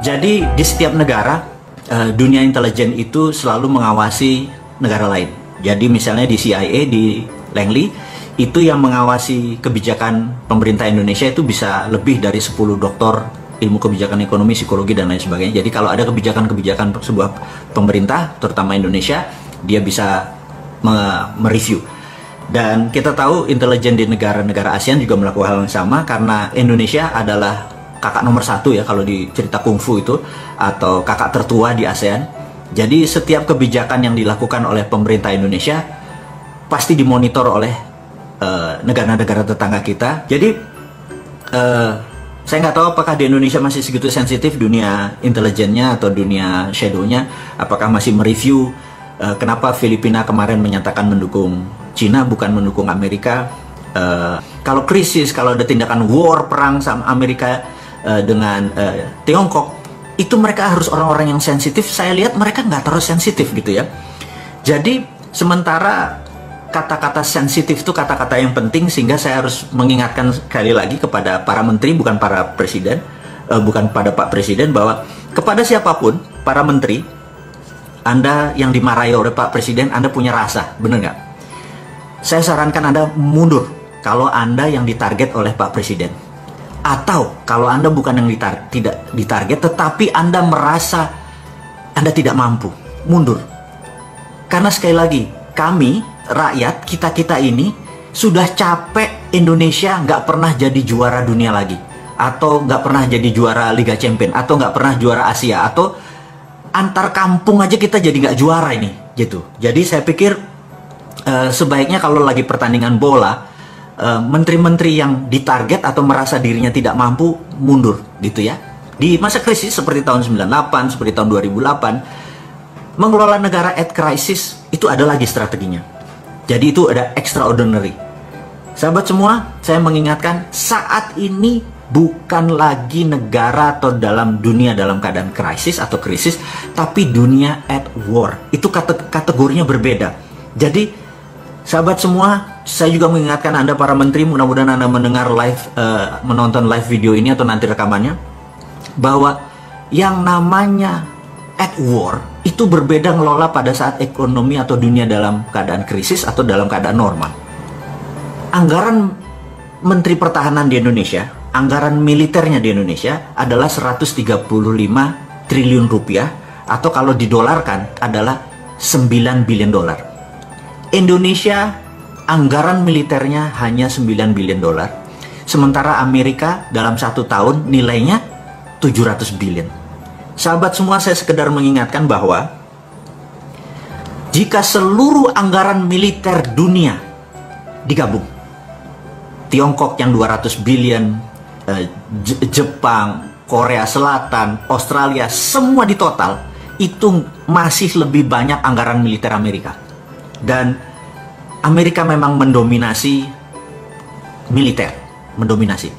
Jadi di setiap negara, dunia intelijen itu selalu mengawasi negara lain. Jadi misalnya di CIA, di Langley, itu yang mengawasi kebijakan pemerintah Indonesia itu bisa lebih dari 10 doktor ilmu kebijakan ekonomi, psikologi, dan lain sebagainya. Jadi kalau ada kebijakan-kebijakan sebuah pemerintah, terutama Indonesia, dia bisa mereview. Dan kita tahu intelijen di negara-negara ASEAN juga melakukan hal yang sama, karena Indonesia adalah kakak nomor 1 ya kalau di cerita kungfu itu, atau kakak tertua di ASEAN. Jadi setiap kebijakan yang dilakukan oleh pemerintah Indonesia pasti dimonitor oleh negara-negara tetangga kita. Jadi saya nggak tahu apakah di Indonesia masih segitu sensitif dunia intelijennya atau dunia shadownya. Apakah masih mereview kenapa Filipina kemarin menyatakan mendukung Cina bukan mendukung Amerika. Kalau krisis, kalau ada tindakan war, perang sama Amerika dengan Tiongkok, itu mereka harus orang-orang yang sensitif. Saya lihat mereka nggak terlalu sensitif gitu ya. Jadi sementara kata-kata sensitif itu kata-kata yang penting, sehingga saya harus mengingatkan sekali lagi kepada para menteri, bukan para presiden, bukan pada Pak Presiden, bahwa kepada siapapun, para menteri, Anda yang dimarahi oleh Pak Presiden, Anda punya rasa, bener nggak? Saya sarankan Anda mundur kalau Anda yang ditarget oleh Pak Presiden. Atau kalau Anda bukan yang tidak ditarget, tetapi Anda merasa Anda tidak mampu, mundur. Karena sekali lagi, kami, rakyat, kita-kita ini sudah capek Indonesia nggak pernah jadi juara dunia lagi. Atau nggak pernah jadi juara Liga Champion. Atau nggak pernah juara Asia. Atau antar kampung aja kita jadi nggak juara ini. Gitu. Jadi saya pikir sebaiknya kalau lagi pertandingan bola, menteri-menteri yang ditarget atau merasa dirinya tidak mampu, mundur gitu ya. Di masa krisis seperti tahun 98, seperti tahun 2008, mengelola negara at crisis itu ada lagi strateginya. Jadi itu ada extraordinary. Sahabat semua, saya mengingatkan saat ini bukan lagi negara atau dalam dunia dalam keadaan krisis atau krisis, tapi dunia at war. Itu kategorinya berbeda. Jadi sahabat semua, saya juga mengingatkan Anda para menteri, mudah-mudahan Anda mendengar live, menonton live video ini atau nanti rekamannya, bahwa yang namanya at war itu berbeda ngelola pada saat ekonomi atau dunia dalam keadaan krisis atau dalam keadaan normal. Anggaran Menteri Pertahanan di Indonesia, anggaran militernya di Indonesia adalah 135 triliun rupiah, atau kalau didolarkan adalah 9 billion dolar. Indonesia anggaran militernya hanya 9 billion dolar, sementara Amerika dalam 1 tahun nilainya 700 billion. Sahabat semua, saya sekedar mengingatkan bahwa jika seluruh anggaran militer dunia digabung, Tiongkok yang 200 billion, Jepang, Korea Selatan, Australia, semua di total, itu masih lebih banyak anggaran militer Amerika. Dan Amerika memang mendominasi militer, mendominasi.